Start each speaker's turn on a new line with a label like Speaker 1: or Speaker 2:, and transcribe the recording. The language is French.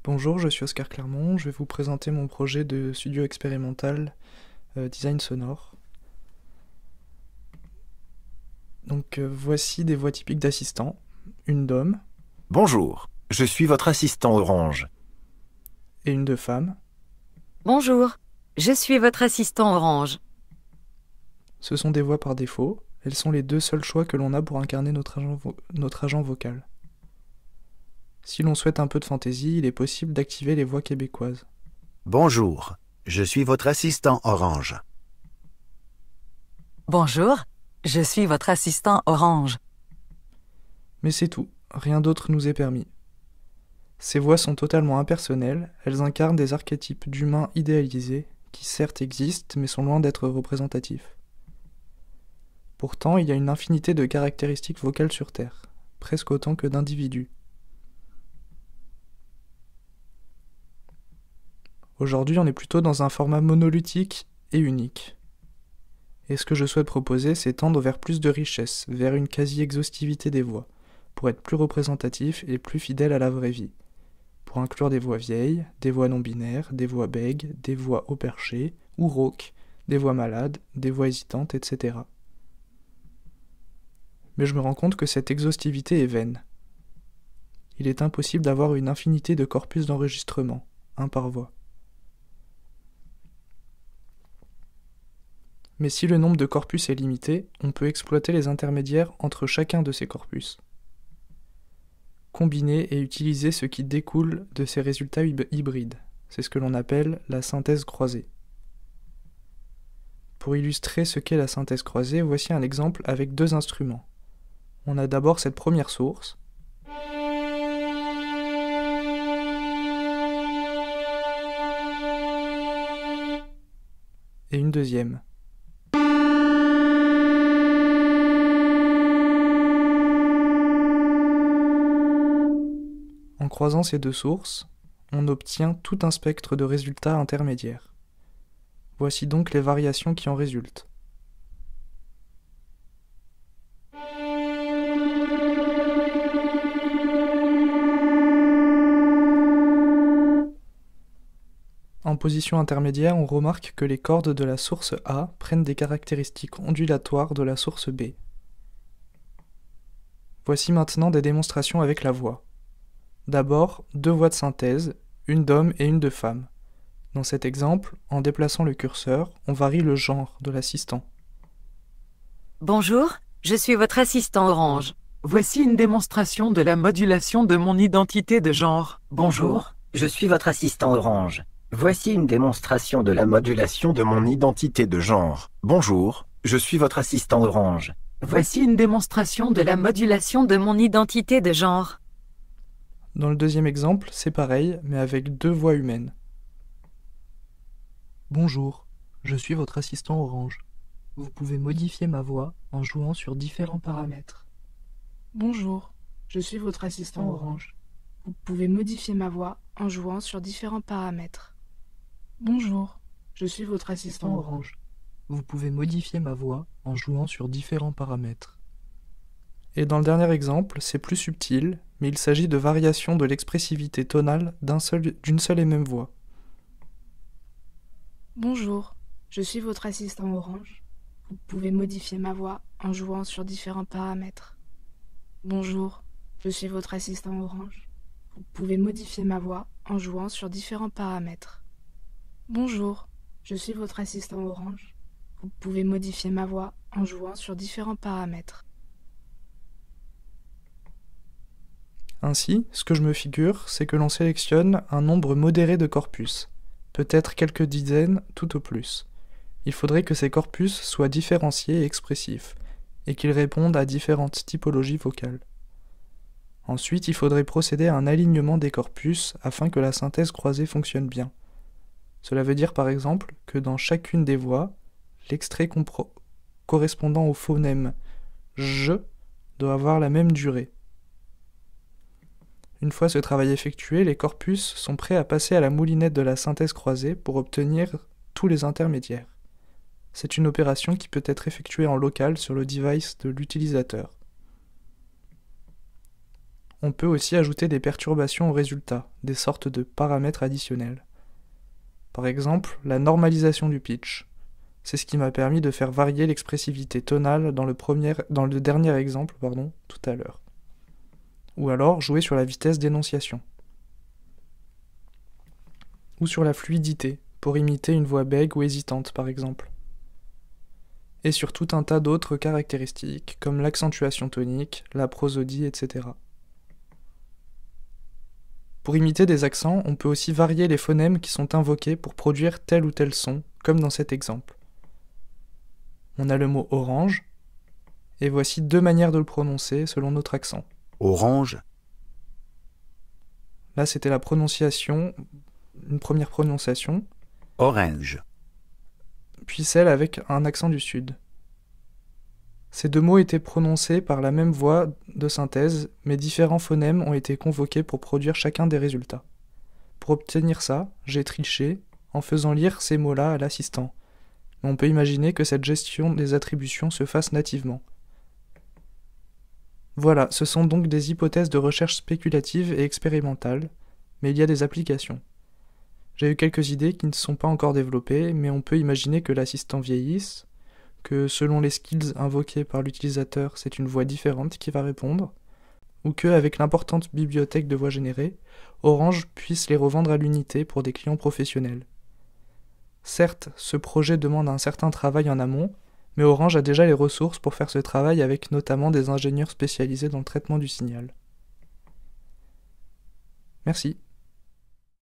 Speaker 1: Bonjour, je suis Oscar Clermont, je vais vous présenter mon projet de studio expérimental design sonore. Voici des voix typiques d'assistants, une d'homme
Speaker 2: Bonjour, je suis votre assistant Orange.
Speaker 1: et une de femme.
Speaker 3: Bonjour, je suis votre assistant Orange.
Speaker 1: Ce sont des voix par défaut, elles sont les deux seuls choix que l'on a pour incarner notre agent vocal. Si l'on souhaite un peu de fantaisie, il est possible d'activer les voix québécoises.
Speaker 2: Bonjour, je suis votre assistant Orange.
Speaker 3: Bonjour, je suis votre assistant Orange.
Speaker 1: Mais c'est tout, rien d'autre nous est permis. Ces voix sont totalement impersonnelles, elles incarnent des archétypes d'humains idéalisés, qui certes existent mais sont loin d'être représentatifs. Pourtant, il y a une infinité de caractéristiques vocales sur Terre, presque autant que d'individus. Aujourd'hui, on est plutôt dans un format monolithique et unique. Et ce que je souhaite proposer, c'est tendre vers plus de richesse, vers une quasi-exhaustivité des voix, pour être plus représentatif et plus fidèle à la vraie vie. Pour inclure des voix vieilles, des voix non-binaires, des voix bègues, des voix haut perché ou rauques, des voix malades, des voix hésitantes, etc. Mais je me rends compte que cette exhaustivité est vaine. Il est impossible d'avoir une infinité de corpus d'enregistrement, un par voix. Mais si le nombre de corpus est limité, on peut exploiter les intermédiaires entre chacun de ces corpus. Combiner et utiliser ce qui découle de ces résultats hybrides. C'est ce que l'on appelle la synthèse croisée. Pour illustrer ce qu'est la synthèse croisée, voici un exemple avec deux instruments. On a d'abord cette première source, et une deuxième. En croisant ces deux sources, on obtient tout un spectre de résultats intermédiaires. Voici donc les variations qui en résultent. En position intermédiaire, on remarque que les cordes de la source A prennent des caractéristiques ondulatoires de la source B. Voici maintenant des démonstrations avec la voix. D'abord, deux voix de synthèse, une d'homme et une de femme. Dans cet exemple, en déplaçant le curseur, on varie le genre de l'assistant.
Speaker 3: Bonjour, je suis votre assistant Orange.
Speaker 4: Voici une démonstration de la modulation de mon identité de genre.
Speaker 5: Bonjour, je suis votre assistant Orange. Voici une démonstration de la modulation de mon identité de genre. Bonjour, je suis votre assistant Orange.
Speaker 4: Voici une démonstration de la modulation
Speaker 3: de mon identité de genre.
Speaker 1: Dans le deuxième exemple, c'est pareil, mais avec deux voix humaines.
Speaker 6: Bonjour, je suis votre assistant Orange. Vous pouvez modifier ma voix en jouant sur différents paramètres.
Speaker 7: Bonjour, je suis votre assistant Orange. Vous pouvez modifier ma voix en jouant sur différents paramètres. Bonjour, je suis votre assistant Orange.
Speaker 6: Vous pouvez modifier ma voix en jouant sur différents paramètres.
Speaker 1: Et dans le dernier exemple, c'est plus subtil, mais il s'agit de variations de l'expressivité tonale d'une seule et même voix.
Speaker 7: Bonjour, je suis votre assistant Orange. Vous pouvez modifier ma voix en jouant sur différents paramètres. Bonjour, je suis votre assistant Orange. Vous pouvez modifier ma voix en jouant sur différents paramètres. Bonjour, je suis votre assistant Orange. Vous pouvez modifier ma voix en jouant sur différents paramètres.
Speaker 1: Ainsi, ce que je me figure, c'est que l'on sélectionne un nombre modéré de corpus, peut-être quelques dizaines tout au plus. Il faudrait que ces corpus soient différenciés et expressifs, et qu'ils répondent à différentes typologies vocales. Ensuite, il faudrait procéder à un alignement des corpus afin que la synthèse croisée fonctionne bien. Cela veut dire par exemple que dans chacune des voix, l'extrait correspondant au phonème « je » doit avoir la même durée. Une fois ce travail effectué, les corpus sont prêts à passer à la moulinette de la synthèse croisée pour obtenir tous les intermédiaires. C'est une opération qui peut être effectuée en local sur le device de l'utilisateur. On peut aussi ajouter des perturbations au résultat, des sortes de paramètres additionnels. Par exemple, la normalisation du pitch. C'est ce qui m'a permis de faire varier l'expressivité tonale dans le dernier exemple, tout à l'heure. Ou alors jouer sur la vitesse d'énonciation. Ou sur la fluidité, pour imiter une voix bègue ou hésitante par exemple. Et sur tout un tas d'autres caractéristiques, comme l'accentuation tonique, la prosodie, etc. Pour imiter des accents, on peut aussi varier les phonèmes qui sont invoqués pour produire tel ou tel son, comme dans cet exemple. On a le mot orange, et voici deux manières de le prononcer selon notre accent.
Speaker 2: Orange.
Speaker 1: Là, c'était la prononciation, une première prononciation,
Speaker 2: Orange.
Speaker 1: puis celle avec un accent du sud. Ces deux mots étaient prononcés par la même voix de synthèse, mais différents phonèmes ont été convoqués pour produire chacun des résultats. Pour obtenir ça, j'ai triché en faisant lire ces mots-là à l'assistant. Mais on peut imaginer que cette gestion des attributions se fasse nativement. Voilà, ce sont donc des hypothèses de recherche spéculatives et expérimentales, mais il y a des applications. J'ai eu quelques idées qui ne sont pas encore développées, mais on peut imaginer que l'assistant vieillisse, que selon les skills invoqués par l'utilisateur, c'est une voix différente qui va répondre, ou que, avec l'importante bibliothèque de voix générées, Orange puisse les revendre à l'unité pour des clients professionnels. Certes, ce projet demande un certain travail en amont, mais Orange a déjà les ressources pour faire ce travail avec notamment des ingénieurs spécialisés dans le traitement du signal. Merci.